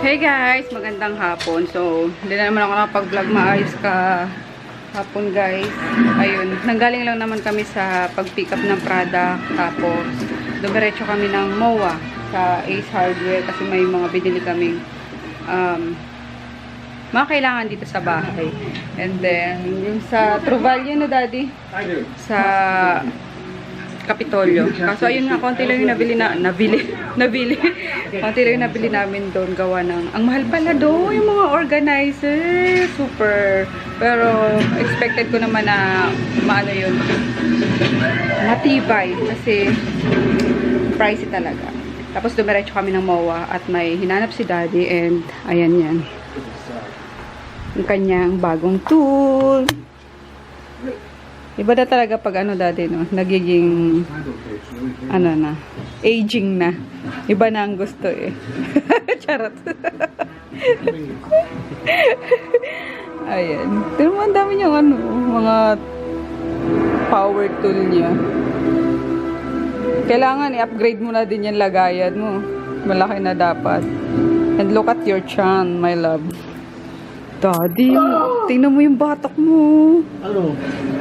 Hey guys, magandang hapon. So, hindi na naman ako nakapag-vlog maayos ka hapon guys. Ayun, nanggaling lang naman kami sa pag-pick up ng product. Tapos, dumiretso kami ng MOA sa Ace Hardware kasi may mga binili kaming mga kailangan dito sa bahay. And then, yung sa Truvalio na daddy, sa Kapitolyo. Kaso ayun nga, konti lang yung nabili. Konti lang yung nabili namin doon, gawa ng, ang mahal pala doon, yung mga organizer. Super. Pero, expected ko naman na, maano yun, matibay. Kasi, pricey talaga. Tapos, dumiretso kami ng MOA at may hinanap si daddy and, ayan yan. Yung kanyang bagong tool. Iba na talaga pag ano daddy, no? Nagiging, ano na, aging na. Iba na ang gusto eh. Charot. Ayan. Pero ang dami niyang ano, mga power tool niya. Kailangan i-upgrade mo na din yung lagayan mo. Malaki na dapat. And look at your chan, my love. Daddy, tingnan mo yung batok mo. Ano?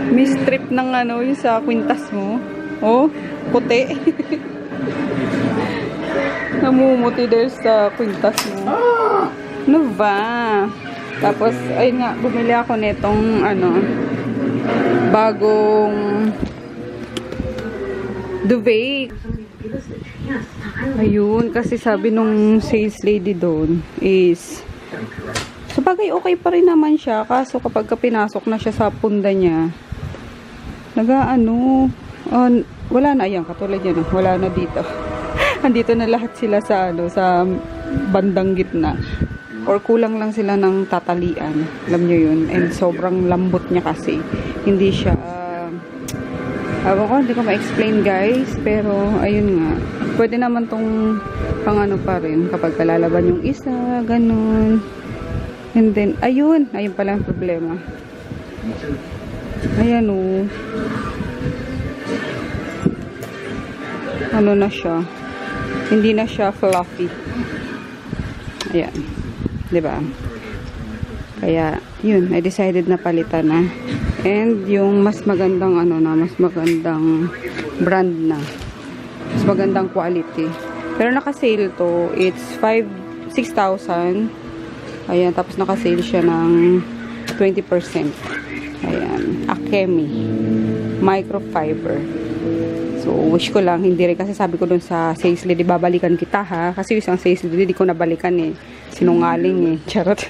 May strip ng ano, yung sa kwintas mo. Oh, puti. Namumuti dahil sa kwintas mo. Ano ba? Tapos, ayun nga, bumili ako netong, ano, bagong duvet. Ayun, kasi sabi nung sales lady doon is, so bagay okay pa rin naman siya, kaso kapag pinasok na siya sa punda niya, wala na, ayan, katulad yan, wala na dito. Andito na lahat sila sa, ano, sa bandang gitna. Or kulang lang sila ng tatalian. Alam nyo yun. And sobrang lambot niya kasi. Hindi siya, hindi ko ma-explain guys, pero ayun nga. Pwede naman tong pang ano pa rin, kapag kalalaban yung isa, ganun. And then, ayun pala ang problema. Ayan o. Ano na siya? Hindi na siya fluffy. Ayan. Diba? Kaya, yun. I decided na palitan na. And yung mas magandang mas magandang brand na. Mas magandang quality. Pero naka-sale to. It's 6,000. Ayan, tapos naka-sale siya ng 20%. Ayan, Akemi microfiber. So, wish ko lang, hindi rin kasi sabi ko dun sa sales lady, babalikan kita ha. Kasi yung isang sales lady, di ko nabalikan eh. Sinungaling eh. Charot.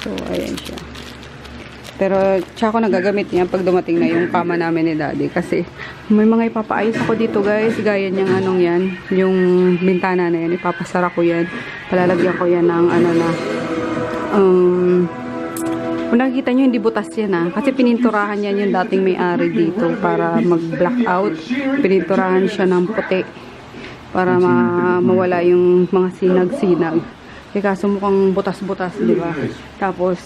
So, ayan siya. Pero, tsaka ko nagagamit niya pag dumating na yung kama namin ni daddy. Kasi, may mga ipapaayos ako dito guys. Gaya niyang anong yan. Yung bintana na yan. Ipapasara ko yan. Palalagyan ko yan ng kung nakikita nyo, hindi butas yan kasi pininturahan yan yung dating may-ari dito para mag-blackout. Pininturahan siya ng puti para mawala yung mga sinag-sinag. Kaso mukhang butas-butas, di ba? Tapos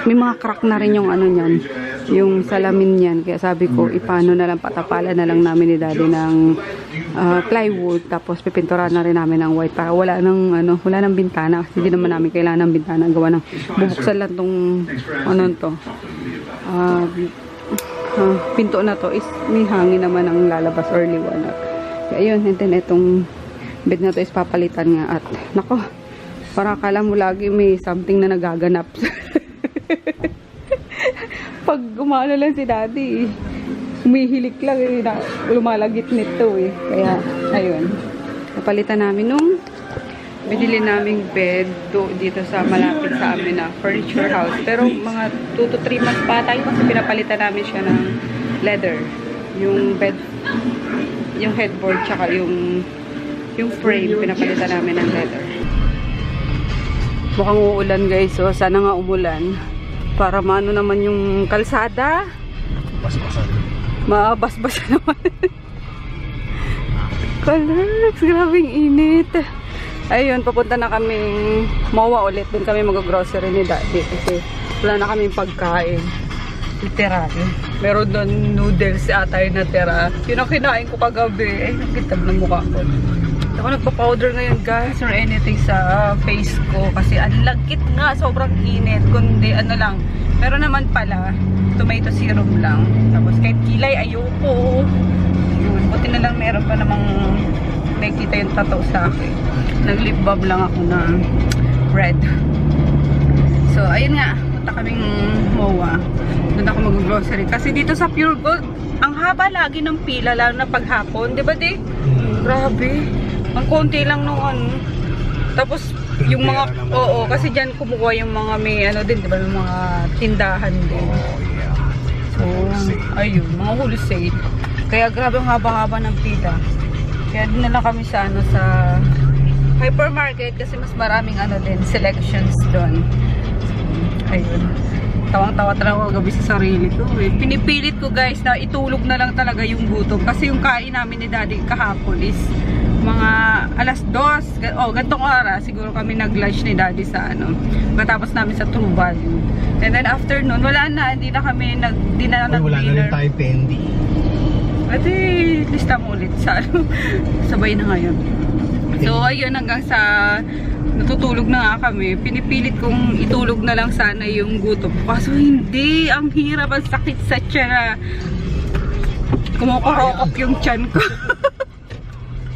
may mga crack na rin yung ano niyan, yung salamin niyan. Kaya sabi ko, ipano na lang, patapalan na lang namin ni daddy ng plywood, tapos pipinturahan na rin namin ng white para wala nang bintana. Kasi hindi naman namin kailangan ng bintana, gawa ng bubuksan lang tong pinto na to is may hangin naman ang lalabas or liwanag. Kaya yun, and then itong bed na to is papalitan nga at nako, para akala mo lagi may something na nagaganap. Pag gumano lang si daddy, humihilik lang lumalagit nito eh. Kaya, ayun. Napalitan namin nung binili naming bed dito sa malapit sa amin na furniture house. Pero mga 2 to 3 months pa tayo kasi pinapalitan namin siya ng leather. Yung bed, yung headboard, tsaka yung frame, pinapalitan namin ng leather. Mukhang uulan guys, so sana nga umulan para maano naman yung kalsada. Mabasbasa naman. Colors, grabing init. Ayun, papunta na kaming MOA ulit. Doon kami mag-grocery ni daddy kasi wala na kaming pagkain. Literal. Meron doon noodles ata yung natira. Yun ang kinain ko kagabi. Ay, nakitab ng mukha ko. Ako nagpa-powder ngayon guys or anything sa face ko kasi ang lagkit nga, sobrang init. Kundi ano lang, meron naman pala tomato serum lang. Tapos kahit kilay ayoko. Yun, buti na lang meron pa namang nakikita yung tattoo sa akin. Nag-lip balm lang ako na red. So ayun nga, punta kaming MOA. Doon ako mag-grocery kasi dito sa Pure Gold ang haba lagi ng pila lalo na paghapon, 'di ba di? Grabe. Ang konti lang nung ano. Tapos yung mga kasi diyan kumukuha yung mga may ano din, 'di ba, yung mga tindahan din. So, ayun, mga wholesale. Kaya grabe ang haba-haba ng pila. Kaya din na lang kami sa ano sa hypermarket kasi mas maraming ano din selections doon. Ayun. Tawang-tawa talaga ako gabi sa sarili ko. Pinipilit ko guys na itulog na lang talaga yung gutom kasi yung kain namin ni Daddy kahapon is mga alas 2. Gantong oras siguro kami nag-lunch ni Daddy sa ano. Matapos namin sa True Value. And then after nun, wala na, hindi na kami nag-dinner. Wala na rin tayo pendi. Ate, lista mo ulit sa ano. Sabay na ngayon. So ayun, hanggang sa natutulog na nga kami. Pinipilit kong itulog na lang sana yung gutom. Kaso hindi, ang hirap, ang sakit sa tiyan. Kumukurokop yung tiyan ko.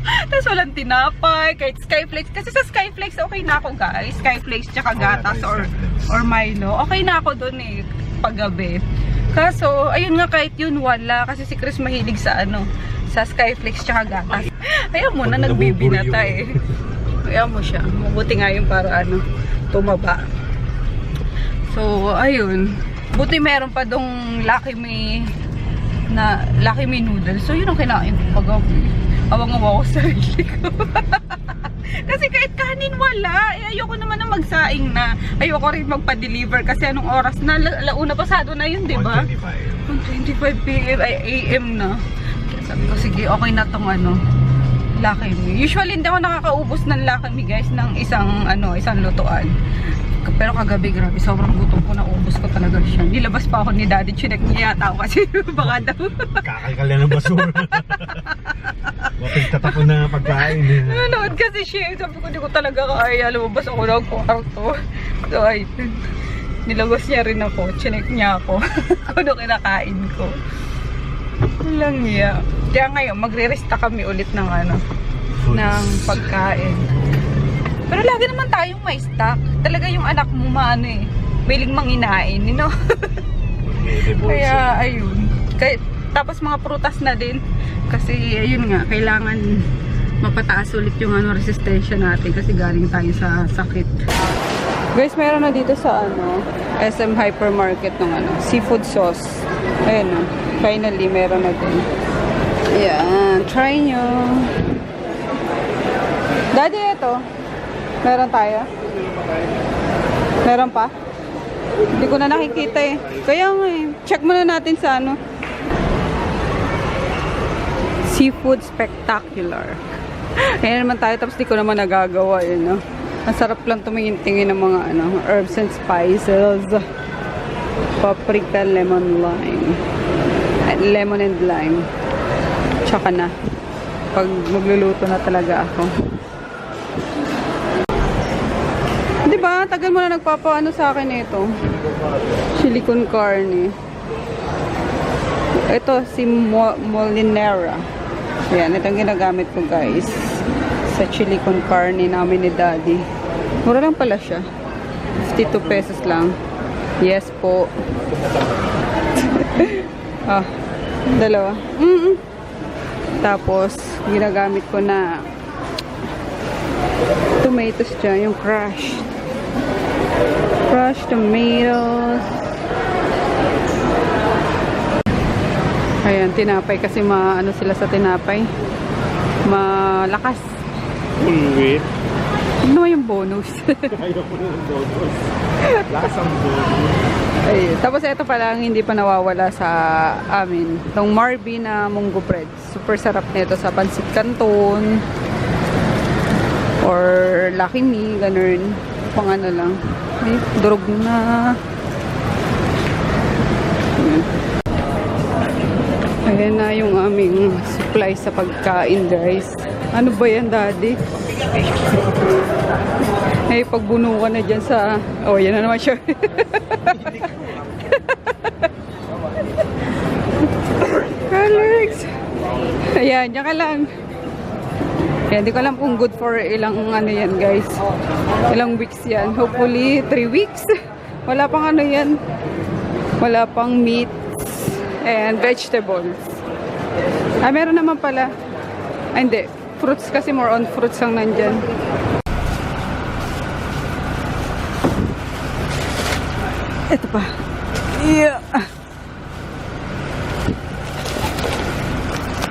Tapos walang tinapay, kahit Skyflakes. Kasi sa Skyflakes, okay na ako guys. Skyflakes tsaka gatas or Milo. Okay na ako dun eh, paggabi. Kaso, ayun nga, kahit yun wala. Kasi si Chris mahilig sa ano, sa Skyflakes tsaka gatas. Ayaw mo na, nagbibinata eh. Ayaw mo siya. Mabuti nga yun para ano, tumaba. So, ayun. Buti meron pa dong Lucky Me noodles. So, yun ang kinain ko paggabi. Awang-awa ko sa sarili ko. Kasi kahit kanin wala. Ayoko naman na magsaing na. Ayoko rin magpa-deliver kasi anong oras na. Launa pasado na yun, diba? 1:25 PM ay AM na. Kaya sabi ko, sige, okay na tong ano, Lucky Me. Usually hindi ako nakakaubos ng Lucky Me guys ng isang lutuan. Pero kagabi, grabe, sobrang gutom ko, naubos ko talaga siya. Nilabas pa ako ni Daddy, chinek niya yata ako kasi baka daw. Kakal na ng basura. Mapagtatapon na pagkain. Nanood kasi siya. Sabi ko, di ko talaga kaya. Lumabas ako ng kwarto. So, ay, nilabas niya rin ako. Chinek niya ako. Ano kinakain ko. Walang niya. Kaya ngayon, magre-resta kami ulit ng ano, ng pagkain. Pero lagi naman tayong may stock. Talaga yung anak mo maano eh. Mahilig manginain, you know? Kaya, ayun. Tapos mga prutas na din. Kasi, ayun nga, kailangan mapataas ulit yung ano, resistensya natin. Kasi galing tayo sa sakit. Guys, meron na dito sa ano, SM Hypermarket ng ano, seafood sauce. Ayun na. Finally, meron na din. Ayan. Try nyo. Daddy, ito. Meron tayo? Meron pa? Hindi ko na nakikita eh. Kaya nga eh. Check muna natin sa ano. Seafood Spectacular. Ayan naman tayo. Tapos di ko naman nagagawa eh, no? Ang sarap lang tumingin-tingin ng mga ano, herbs and spices. Paprika, lemon, lime. Lemon and lime. Tsaka na. Pag magluluto na talaga ako. Diba? Tagal mo na nagpapaano sa akin ito. Chili con carne. Ito si Molinera. Ayan, itong ginagamit ko guys. Sa chili con carne namin ni Daddy. Mura lang pala siya. 52 pesos lang. Yes po. Dalawa. Tapos, ginagamit ko na tomatoes dyan, yung crushed tomatoes. Ayan, tinapay kasi ano sila sa tinapay. Malakas. Ulwit. Ano yung bonus? Ayaw ko ng bonus. Lakas ang bonus. Ay, tapos ito pala ang hindi pa nawawala sa amin. Itong Marby na munggo bread. Super sarap nito sa pancit canton. Or Lucky Me, ganun. Pang ano lang. Ay, durog na. Ayan na yung aming supply sa pagkain, guys. Ano ba yan, Daddy? Ay, pagbuno ka na dyan sa... Oh, yan na naman siya. Alex! Ayan, dyan ka lang. Yan, di ko alam kung good for ilang ano yan, guys. Ilang weeks yan. Hopefully, 3 weeks. Wala pang ano yan. Wala pang meat and vegetables. Ah, meron naman pala. Ay, hindi. Fruits kasi, more on fruits ang nandyan. Ito pa. Yeah.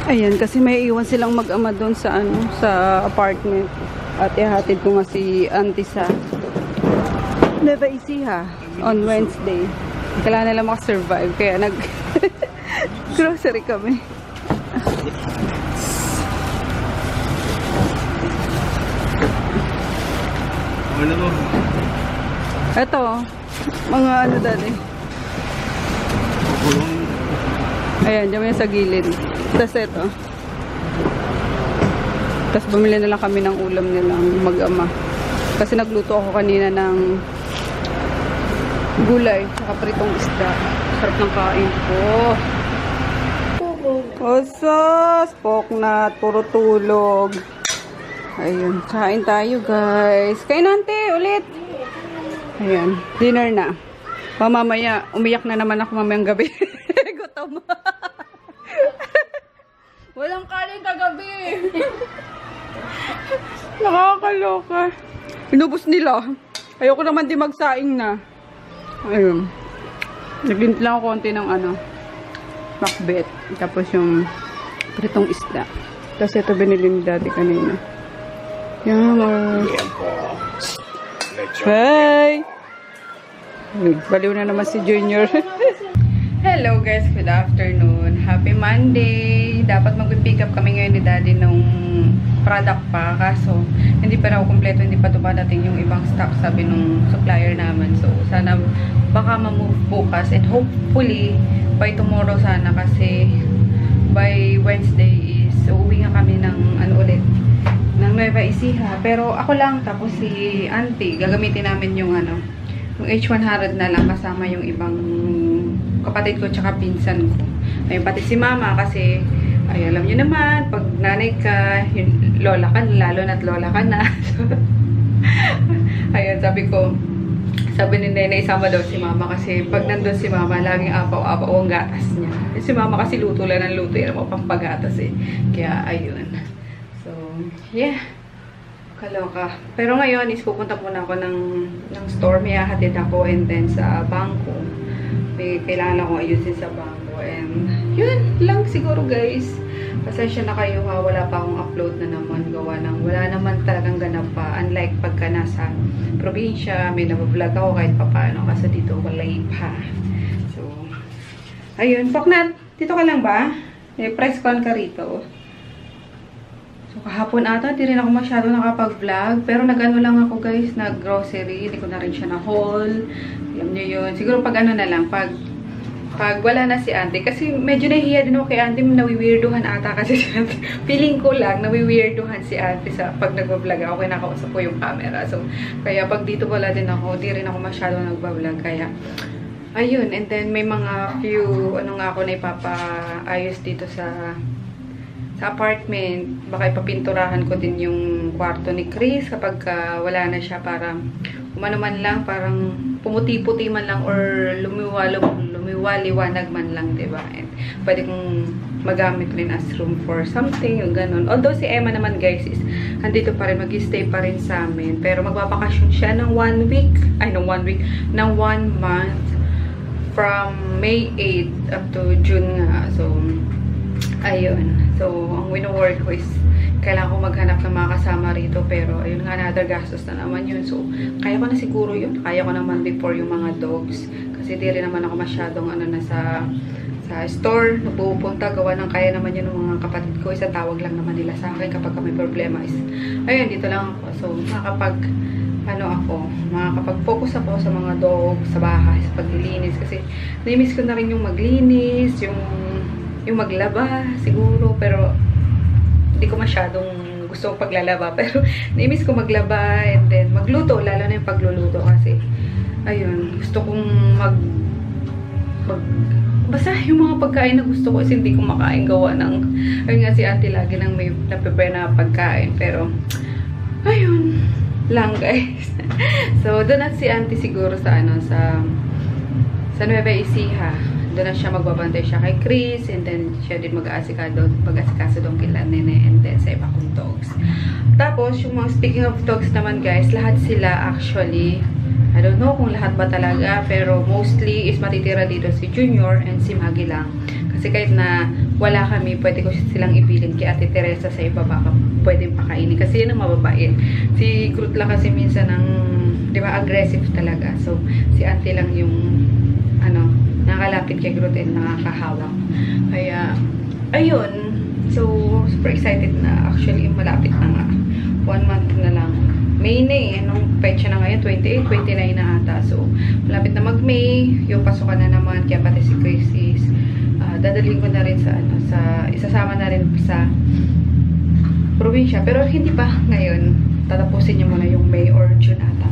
Ayan, kasi may iwan silang mag-ama doon sa ano, sa apartment. At ihatid ko nga si auntie sa Nueva Ecija on Wednesday. Kailangan nila makasurvive, kaya nag grocery kami. Ano mo? Ito, mga ano dali. Ayan, dyan yan sa gilid. Tapos ito. Tapos bumili na lang kami ng ulam nilang mag-ama. Kasi nagluto ako kanina ng gulay, saka pritong isda. Sarap ng kain ko. Osas! Poknat, puro tulog. Ayun, kain tayo guys. Kain nante, ulit. Ayan, dinner na. Mamaya, umiyak na naman ako mamayang gabi. Gutom. Walang kanin kagabi. Nakakaloka. Inubos nila. Ayoko naman din magsaing na. Ayun. Naglint lang ako konti ng ano, macbeth. Tapos yung pritong isda. Tapos ito binili ni daddy kanina. Yan. Hey! Baliw na naman si Junior. Hello guys, good afternoon. Happy Monday. Dapat mag-pick up kami ngayon ni daddy nung product pa. Kaso, hindi pa raw kumpleto, hindi pa dumadating yung ibang stock, sabi nung supplier naman. So, sana baka ma-move bukas. And hopefully, by tomorrow sana kasi by Wednesday is uuwi nga kami ng ano ulit, ng Nueva Ecija. Pero ako lang, tapos si auntie, gagamitin namin yung ano, yung H100 na lang kasama yung ibang kapatid ko tsaka pinsan ko. Ayun, pati si mama kasi ay alam niyo naman, pag nanay ka, yun, lola ka, lalo na't lola ka na. Ayun, sabi ni Nene, isama daw si mama kasi pag nandun si mama, laging apaw-apaw ang gatas niya. Si mama kasi luto lang ng luto, yan mo pampagatas eh. Kaya, ayun. So, yeah. Kaloka. Pero ngayon, is pupunta muna ako ng store. May hahatid ako and then sa bangko. May kailangan akong ayusin sa bangko. And yun lang siguro guys. Pasensya na kayo ha. Wala pa akong upload na naman. Gawa ng wala naman talagang ganap pa. Unlike pagka nasa probinsya, may nabablog ako kahit papaano. Kasi dito wala pa. So, ayun. Poknat, dito ka lang ba? May press con ka rito. So, kahapon ata, di rin ako masyado nakapag-vlog. Pero nag-ano lang ako guys, nag-grocery. Hindi ko na rin siya na-haul. Alam nyo yun. Siguro pag ano na lang, pag wala na si auntie. Kasi medyo nahihiya din ako kay auntie. Nawiweirduhan ata kasi si auntie. Feeling ko lang, nawiweirduhan si auntie sa pag nag-vlog ako. Kinakausap ko yung camera. So, kaya pag dito wala din ako, di rin ako masyado nag-vlog. Kaya, ayun. And then, may mga few, ano nga ako na ipapaayos dito sa apartment. Baka ipapinturahan ko din yung kwarto ni Chris kapag wala na siya para umano man lang, parang pumuti-puti man lang or lumiwaliwanag man lang, diba? And pwede kong magamit rin as room for something, yung ganun. Although si Emma naman guys is andito pa rin, mag-stay pa rin sa amin. Pero magbabakasyon siya ng 1 week, ng 1 month from May 8 up to June nga. So, ayun. So, ang wino-work ko is kailangan ko maghanap ng mga kasama rito. Pero, ayun nga, another gastos na naman yun. So, kaya ko na siguro yun. Kaya ko naman before yung mga dogs. Kasi di rin naman ako masyadong ano na sa store. Napupunta, gawa ng kaya naman yun ng mga kapatid ko. Isa tawag lang naman nila sa akin kapag may problema is, ayun, dito lang ako. So, makakapag-focus ako sa mga dogs, sa bahay, sa paglilinis. Kasi, na-miss ko na rin yung maglinis, yung maglaba, siguro, pero hindi ko masyadong gusto kong paglalaba. Pero naimis ko maglaba and then magluto. Lalo na yung pagluluto kasi. Ayun, gusto kong basta yung mga pagkain na gusto ko is hindi ko makain gawa ng, ayun nga si auntie lagi nang may naprepare na pagkain. Pero, ayun lang guys. So, doon na si auntie siguro sa sa Nueva Ecija. Doon na siya magbabantay siya kay Chris and then siya din mag-aasikaso doon kila Nene and then sa iba kong dogs. Tapos, yung mga speaking of dogs naman guys, lahat sila actually, I don't know kung lahat ba talaga, pero mostly is matitira dito si Junior and si Maggie lang. Kasi kahit na wala kami, pwede ko silang ibilin kay Ate Teresa sa iba baka pwedeng pakainin. Kasi yun ang mababait. Si Groot lang kasi minsan di ba, aggressive talaga. So, si Auntie lang yung, nakalapit kay Groot and nakakahawak. Kaya, ayun. So, super excited na. Actually, malapit na nga. 1 month na lang. May na eh. Anong petsa na ngayon? 28, 29 na ata. So, malapit na mag-May. Yung pasukan na naman. Kaya pati si Chris is dadalhin ko na rin isasama na rin sa probinsya. Pero hindi pa ngayon. Tatapusin niya muna yung May or June ata.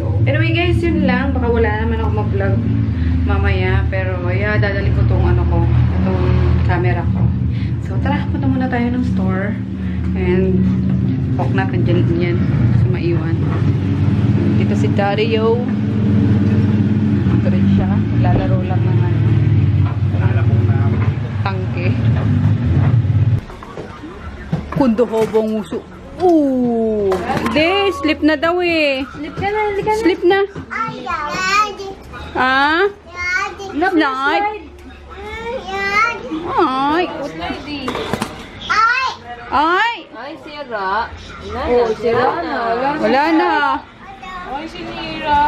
So, anyway guys, yun lang. Baka wala naman ako mag-vlog mamaya. Pero, yeah, dadalhin ko itong camera ko. So, tara. Punta muna tayo ng store. And, ok na, kandiyan din yan. Kasi maiwan. Dito si Dario. Ito rin siya. Lalaro lang ng tangke. Kundohobong uso. Ooh! Hindi, slip na daw eh. Slip ka na, hindi ka na. Slip na. Ah? Slide. Ay. Ay. Ay, sira. Oh, sira na. Wala na. Ay, sinira.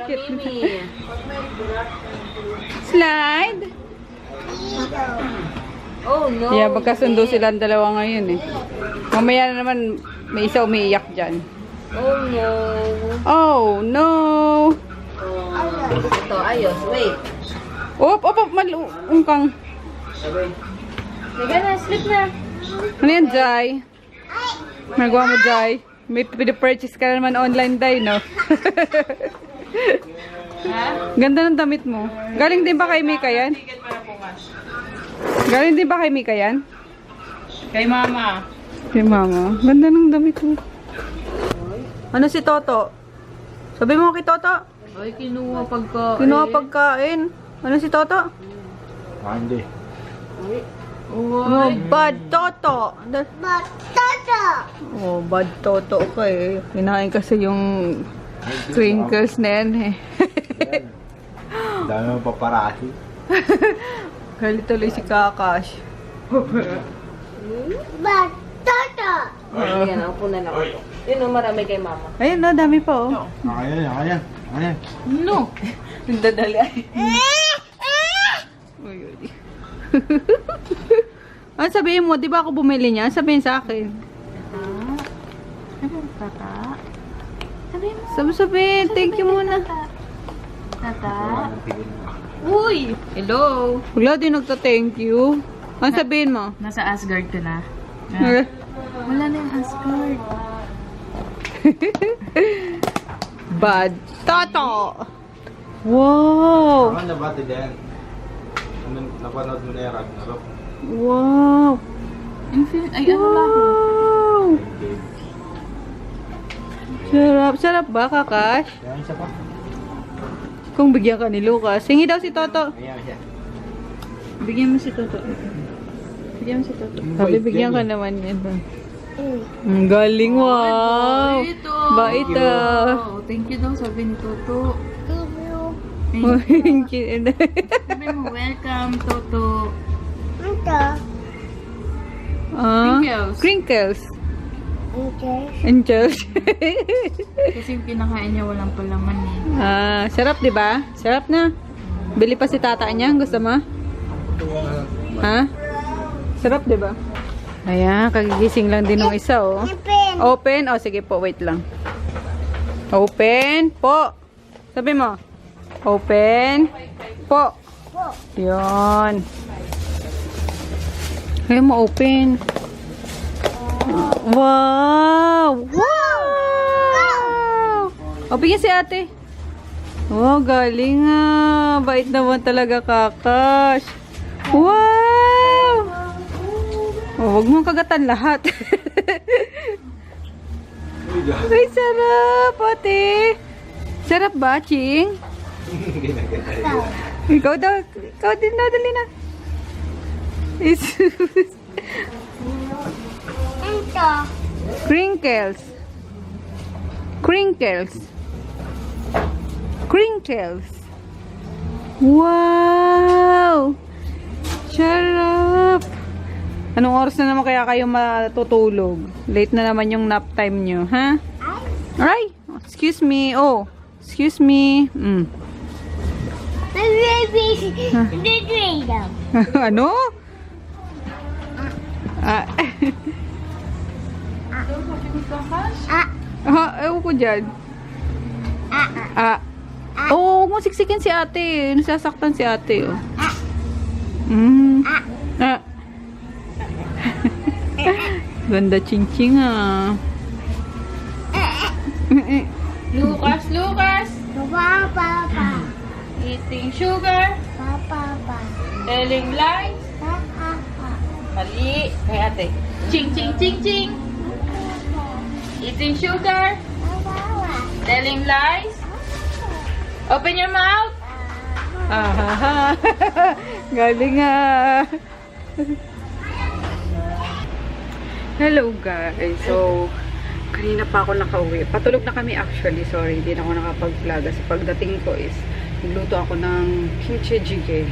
Mimi. Slide. Oh, no. Yeah, magkasundo silang dalawa ngayon eh. Mamaya na naman may isa umiiyak dyan. Oh, no. Oh, no. Oh, ito, ayos. Wait. Op, malungkang. Liga na, slip na. Ano yan, Jai? Nagawa mo, Jai? May purchase ka na naman online, Jai, no? Ganda ng damit mo. Galing din ba kay Mika yan? Galing din ba kay Mika yan? Kay mama. Kay mama. Ganda ng damit mo. Ano si Toto? Sabi mo kay Toto? Ay, kinuha pagkain. Kinuha pagkain. Ano si Toto? Hindi. Oh, bad Toto. Oh, bad Toto ka eh. Kinain kasi yung crinkles na yan eh. Dami mo paparasi. Hali tuloy si Kakash. Ayan, upo na lang. Yun o, marami kay mama. Ayun na, dami pa oh. Ayan. No. Nandadali ay. Uy. Ano sabihin mo? Di ba ako bumili niya? Sabihin sa akin. Tata. Sabihin, thank you muna. Tata. Uy! Hello! Wala din nagta-thank you. Ano sabihin mo? Nasa Asgard ka na. Wala na yung Asgard. Bad Toto! Wow! Saan na ba ito din? Napanood mo na yung Ragnarok? Wow! Ay, ano ba ako? Wow! Sarap. Sarap ba, Kakash? Ayan siya pa. Kung bigyan ka ni Lucas. Hingi daw si Toto. Ayan siya. Bigyan mo si Toto. Bigyan mo si Toto. Sabi, bigyan ka naman yan. Ang galing, wow! Bait ah. Oh, thank you daw, sabi ni Toto. Thank you. Sabi mo, welcome, Toto. Ah, Crinkles. Crinkles. Angels. Kasi yung kinakain niya walang palaman eh. Ah, sarap 'di ba? Sarap na. Bili pa si tata niya, gusto mo? Ha? Sarap 'di ba? Ayan, kagigising lang din ng isa oh. Open. Oh, sige po, wait lang. Open po. Sabi mo. Open po. Yun. Ayaw mo open. Wow! Wow! O, bigyan si ate. Oh, galing nga. Bait naman talaga, Kakash. Wow! Oh, huwag mong kagatan lahat. Ay, sarap, ate. Sarap ba, Ching? Ikaw daw. Ikaw din daw, dali na. Ito. Crinkles. Crinkles. Crinkles. Wow! Sarap! Anong oras na naman kaya kayo matutulog? Late na naman yung nap time nyo, ha? Ay! Excuse me. Oh, excuse me. Ano? Ewan ko dyan. Oo, huwag mo siksikin si ate. Nasasaktan si ate, oh. Ganda ching-ching, ah. Lucas, Lucas. Papa. Eating sugar. Papa. Telling lies. Mali. Kay ate. Ching, ching, ching, ching. Eating sugar. Telling lies. Open your mouth. Galing, ah. Hello, guys. So, kanina pa ako nakauwi. Patulog na kami actually. Sorry, hindi na ako nakapag-vlog. Kasi pagdating ko is, nagluto ako ng kimchi jjigae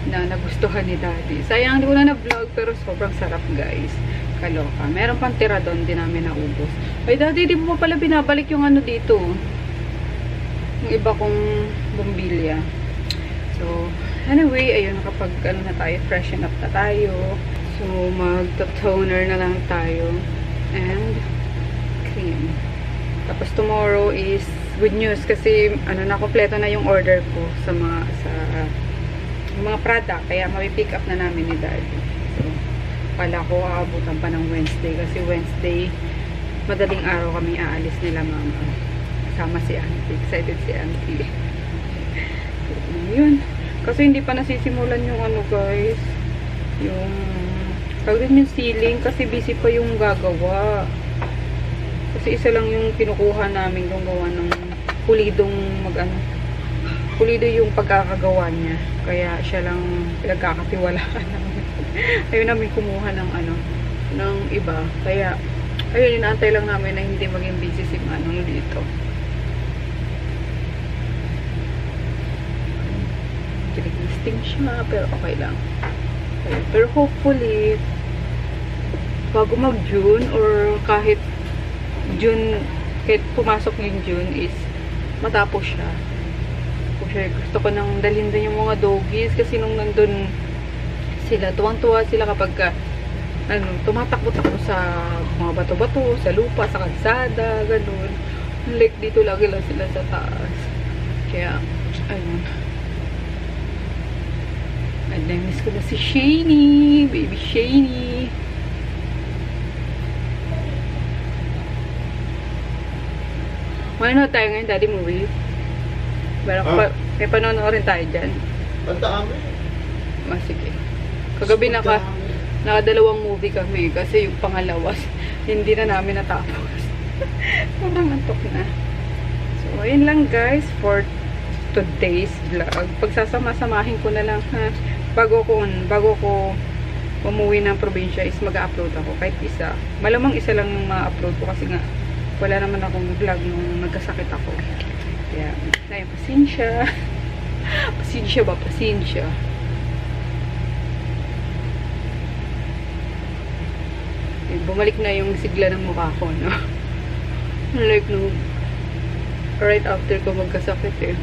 na nagustuhan ni Daddy. Sayang, hindi ko na na-vlog pero sobrang sarap, guys. Kaloka. Meron pang tira doon, di namin naubos. Ay, Daddy, di mo pa pala binabalik yung ano dito. Yung iba kong bumbilya. So, anyway, ayun, nakapag, ano na tayo, freshen up na tayo. So, mag-toner na lang tayo. And, cream. Tapos, tomorrow is good news kasi, ano, na-kompleto na yung order ko sa mga product. Kaya, mapipick up na namin ni Daddy. So, pala ko, aabutan pa ng Wednesday. Kasi Wednesday, madaling araw kami aalis nila, mama. Kasama si Auntie. Excited si Auntie. Yun. Kasi hindi pa nasisimulan yung ano, guys. Yung tawag din yung ceiling kasi busy pa yung gagawa. Kasi isa lang yung kinukuha namin kung gawa ng pulidong pulido yung pagkakagawa niya. Kaya siya lang pinagkakatiwalaan namin. Ayun namin kumuha ng ng iba. Kaya ayun, inaantay lang namin na hindi maging busy si Manong dito. Kinig-listing siya pero okay lang. Pero hopefully, bago mag-June or kahit June, kahit pumasok yung June is matapos siya. Gusto ko nang dalhin din yung mga doggies kasi nung nandun sila, tuwang-tuwa sila kapag tumatakbo-takbo sa mga bato-bato, sa lupa, sa kalsada, ganun. Like dito lagi lang sila sa taas. Kaya, ayun. And miss ko na si Shani. Baby Shani. Manonood tayo ngayon, Daddy, movie. May panonood rin tayo dyan. Ang dami. Sige. Kagabi nakadalawang movie kami kasi yung pangalawa hindi na namin natapos. Sobrang antok na. So, ayun lang, guys, for today's vlog. Pagsasama-samahin ko na lang, ha. Bago ko umuwi ng probinsya is mag-upload ako kahit isa. Malamang isa lang yung ma-upload ko kasi nga wala naman akong vlog nung nagkasakit ako. Kaya, pasensya. Pasensya ba? Pasensya. Bumalik na yung sigla ng mukha ko, no? Like, no, right after ko magkasakit,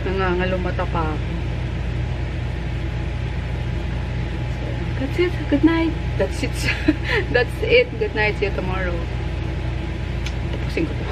nangangalumata pa ako. That's it. Good night. That's it. That's it. Good night. See you tomorrow. Tapusin ko to.